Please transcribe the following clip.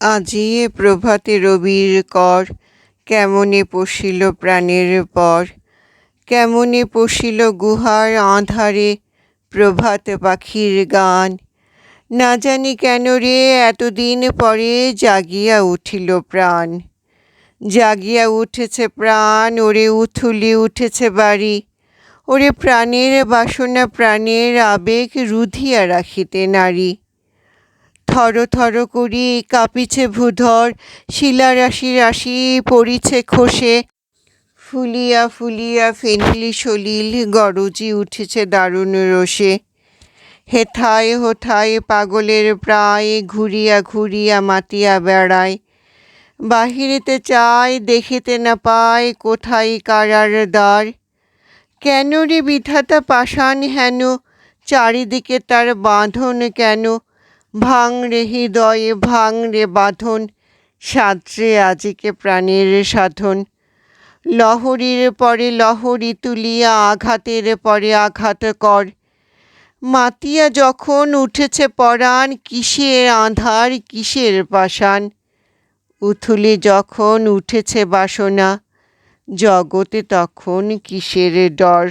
আজি এ প্রভাতে রবির কর, কেমনে পশিল প্রাণের পর। কেমনে পশিল গুহার আঁধারে প্রভাত পাখির গান। না জানি কেন রে এতদিন পরে জাগিয়া উঠিল প্রাণ। জাগিয়া উঠেছে প্রাণ, ওরে উথুলি উঠেছে বাড়ি। ওরে প্রাণের বাসনা প্রাণের আবেগ রুধিয়া রাখিতে নারী। থর থর করি কাঁপিছে ভূধর, শিলারাশি রাশি পড়িছে খসে। ফুলিয়া ফুলিয়া ফেনিলি সলিল গরজি উঠেছে দারুণ রোষে। হেথায় হোথায় পাগলের প্রায় ঘুরিয়া ঘুরিয়া মাতিয়া বেড়ায়। বাহিরেতে চায় দেখিতে না পায় কোথায় কারার দ্বার। কেন রে বিধাতা পাষাণ হেন, চারিদিকে তার বাঁধন কেন। ভাঙ রে হৃদয়ে ভাঙ রে বাঁধন, সাদ্রে আজিকে প্রাণের সাধন। লহরীর পরে লহরী তুলিয়া আঘাতের পরে আঘাত কর। মাতিয়া যখন উঠেছে পরাণ, কিসের আঁধার কিসের পাষাণ। উথুলি যখন উঠেছে বাসনা, জগতে তখন কিসের ডর।